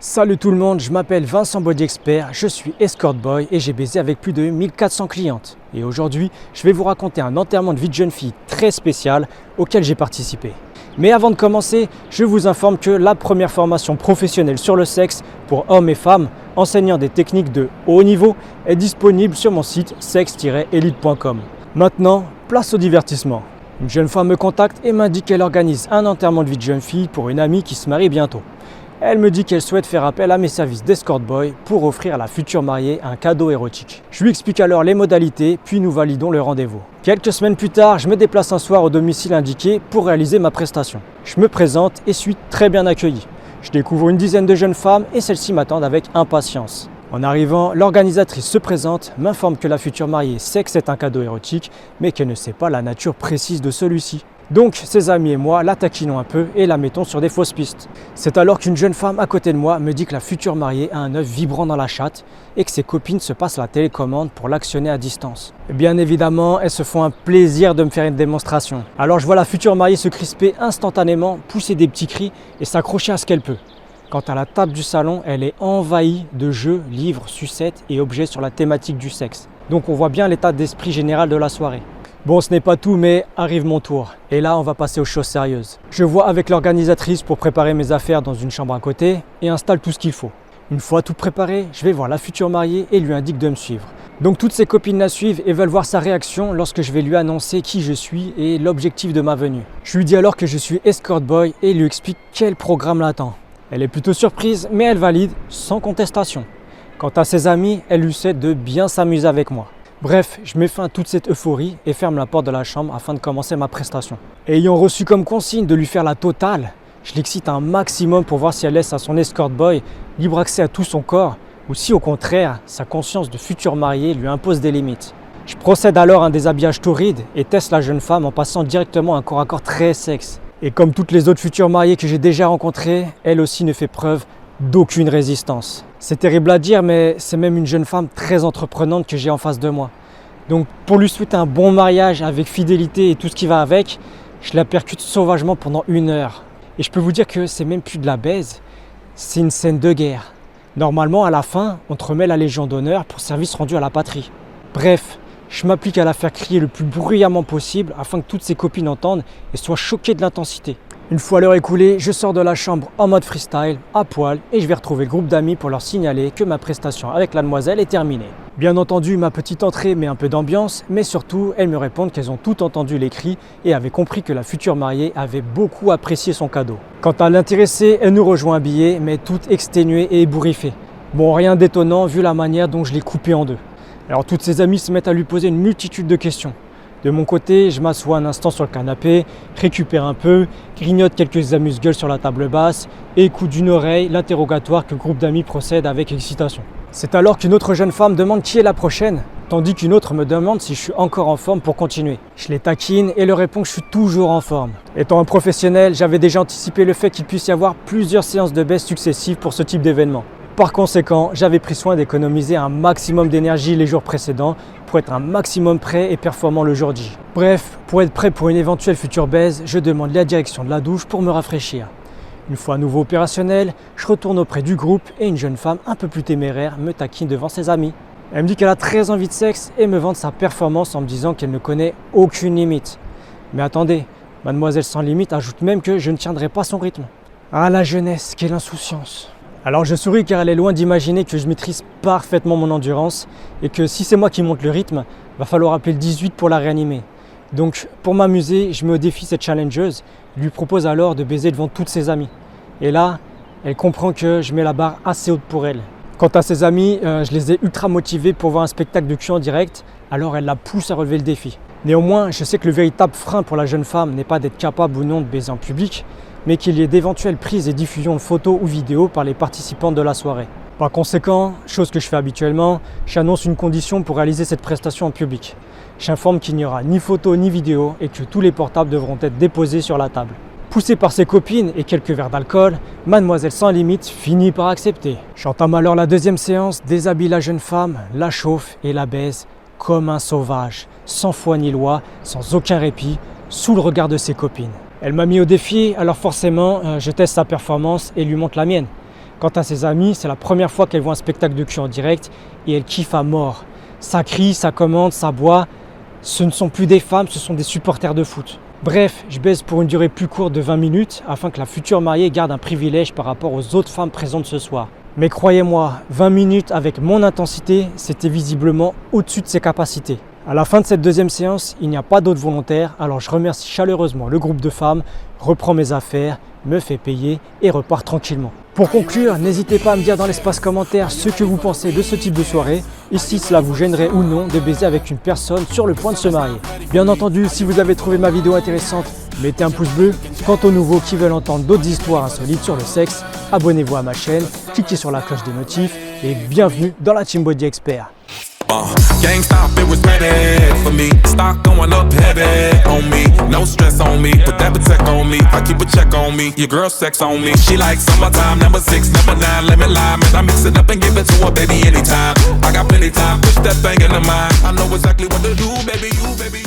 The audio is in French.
Salut tout le monde, je m'appelle Vincent Body Expert, je suis escort boy et j'ai baisé avec plus de 1400 clientes. Et aujourd'hui, je vais vous raconter un enterrement de vie de jeune fille très spécial auquel j'ai participé. Mais avant de commencer, je vous informe que la première formation professionnelle sur le sexe pour hommes et femmes enseignant des techniques de haut niveau est disponible sur mon site sexe-elite.com. Maintenant, place au divertissement. Une jeune femme me contacte et m'indique qu'elle organise un enterrement de vie de jeune fille pour une amie qui se marie bientôt. Elle me dit qu'elle souhaite faire appel à mes services d'escort boy pour offrir à la future mariée un cadeau érotique. Je lui explique alors les modalités, puis nous validons le rendez-vous. Quelques semaines plus tard, je me déplace un soir au domicile indiqué pour réaliser ma prestation. Je me présente et suis très bien accueilli. Je découvre une dizaine de jeunes femmes et celles-ci m'attendent avec impatience. En arrivant, l'organisatrice se présente, m'informe que la future mariée sait que c'est un cadeau érotique, mais qu'elle ne sait pas la nature précise de celui-ci. Donc ses amis et moi la taquinons un peu et la mettons sur des fausses pistes. C'est alors qu'une jeune femme à côté de moi me dit que la future mariée a un œuf vibrant dans la chatte et que ses copines se passent la télécommande pour l'actionner à distance. Bien évidemment, elles se font un plaisir de me faire une démonstration. Alors je vois la future mariée se crisper instantanément, pousser des petits cris et s'accrocher à ce qu'elle peut. Quant à la table du salon, elle est envahie de jeux, livres, sucettes et objets sur la thématique du sexe. Donc on voit bien l'état d'esprit général de la soirée. Bon, ce n'est pas tout, mais arrive mon tour. Et là, on va passer aux choses sérieuses. Je vois avec l'organisatrice pour préparer mes affaires dans une chambre à côté et installe tout ce qu'il faut. Une fois tout préparé, je vais voir la future mariée et lui indique de me suivre. Donc toutes ses copines la suivent et veulent voir sa réaction lorsque je vais lui annoncer qui je suis et l'objectif de ma venue. Je lui dis alors que je suis escort boy et lui explique quel programme l'attend. Elle est plutôt surprise, mais elle valide sans contestation. Quant à ses amis, elle lui souhaite de bien s'amuser avec moi. Bref, je mets fin à toute cette euphorie et ferme la porte de la chambre afin de commencer ma prestation. Ayant reçu comme consigne de lui faire la totale, je l'excite un maximum pour voir si elle laisse à son escort boy libre accès à tout son corps ou si au contraire, sa conscience de futur mariée lui impose des limites. Je procède alors à un déshabillage torride et teste la jeune femme en passant directement un corps à corps très sexe. Et comme toutes les autres futures mariées que j'ai déjà rencontrées, elle aussi ne fait preuve d'aucune résistance. C'est terrible à dire, mais c'est même une jeune femme très entreprenante que j'ai en face de moi. Donc pour lui souhaiter un bon mariage avec fidélité et tout ce qui va avec, je la percute sauvagement pendant 1 heure. Et je peux vous dire que c'est même plus de la baise, c'est une scène de guerre. Normalement, à la fin, on te remet la Légion d'honneur pour service rendu à la patrie. Bref, je m'applique à la faire crier le plus bruyamment possible afin que toutes ses copines entendent et soient choquées de l'intensité. Une fois l'heure écoulée, je sors de la chambre en mode freestyle, à poil, et je vais retrouver le groupe d'amis pour leur signaler que ma prestation avec la demoiselle est terminée. Bien entendu, ma petite entrée met un peu d'ambiance, mais surtout, elles me répondent qu'elles ont tout entendu les cris et avaient compris que la future mariée avait beaucoup apprécié son cadeau. Quant à l'intéressée, elle nous rejoint habillée, mais toute exténuée et ébouriffée. Bon, rien d'étonnant vu la manière dont je l'ai coupée en deux. Alors toutes ses amies se mettent à lui poser une multitude de questions. De mon côté, je m'assois un instant sur le canapé, récupère un peu, grignote quelques amuse-gueules sur la table basse et écoute d'une oreille l'interrogatoire que le groupe d'amis procède avec excitation. C'est alors qu'une autre jeune femme demande qui est la prochaine, tandis qu'une autre me demande si je suis encore en forme pour continuer. Je les taquine et leur réponds que je suis toujours en forme. Étant un professionnel, j'avais déjà anticipé le fait qu'il puisse y avoir plusieurs séances de baisse successives pour ce type d'événement. Par conséquent, j'avais pris soin d'économiser un maximum d'énergie les jours précédents pour être un maximum prêt et performant le jour J. Bref, pour être prêt pour une éventuelle future baise, je demande la direction de la douche pour me rafraîchir. Une fois à nouveau opérationnel, je retourne auprès du groupe et une jeune femme un peu plus téméraire me taquine devant ses amis. Elle me dit qu'elle a très envie de sexe et me vante sa performance en me disant qu'elle ne connaît aucune limite. Mais attendez, mademoiselle sans limite ajoute même que je ne tiendrai pas son rythme. Ah la jeunesse, quelle insouciance! Alors je souris car elle est loin d'imaginer que je maîtrise parfaitement mon endurance et que si c'est moi qui monte le rythme, va falloir appeler le 18 pour la réanimer. Donc pour m'amuser, je me défie cette challengeuse, lui propose alors de baiser devant toutes ses amies. Et là, elle comprend que je mets la barre assez haute pour elle. Quant à ses amis, je les ai ultra motivés pour voir un spectacle de cul en direct, alors elle la pousse à relever le défi. Néanmoins, je sais que le véritable frein pour la jeune femme n'est pas d'être capable ou non de baiser en public, mais qu'il y ait d'éventuelles prises et diffusions de photos ou vidéos par les participants de la soirée. Par conséquent, chose que je fais habituellement, j'annonce une condition pour réaliser cette prestation en public. J'informe qu'il n'y aura ni photos ni vidéos et que tous les portables devront être déposés sur la table. Poussée par ses copines et quelques verres d'alcool, mademoiselle sans limite finit par accepter. J'entame alors la deuxième séance, déshabille la jeune femme, la chauffe et la baise comme un sauvage, sans foi ni loi, sans aucun répit, sous le regard de ses copines. Elle m'a mis au défi, alors forcément, je teste sa performance et lui montre la mienne. Quant à ses amis, c'est la première fois qu'elle voit un spectacle de cul en direct et elle kiffe à mort. Ça crie, ça commande, ça boit. Ce ne sont plus des femmes, ce sont des supporters de foot. Bref, je baise pour une durée plus courte de 20 minutes afin que la future mariée garde un privilège par rapport aux autres femmes présentes ce soir. Mais croyez-moi, 20 minutes avec mon intensité, c'était visiblement au-dessus de ses capacités. À la fin de cette deuxième séance, il n'y a pas d'autres volontaires, alors je remercie chaleureusement le groupe de femmes, reprends mes affaires, me fais payer et repars tranquillement. Pour conclure, n'hésitez pas à me dire dans l'espace commentaire ce que vous pensez de ce type de soirée et si cela vous gênerait ou non de baiser avec une personne sur le point de se marier. Bien entendu, si vous avez trouvé ma vidéo intéressante, mettez un pouce bleu. Quant aux nouveaux qui veulent entendre d'autres histoires insolites sur le sexe, abonnez-vous à ma chaîne, cliquez sur la cloche des notifs et bienvenue dans la Team Body Expert. Gang stop, it was ready for me. Stock going up heavy on me. No stress on me. Put that protect on me. I keep a check on me. Your girl sex on me. She like summertime, number 6, number 9. Let me lie, man. I mix it up and give it to her, baby, anytime. I got plenty time. Push that thing in the mind. I know exactly what to do, baby. You, baby.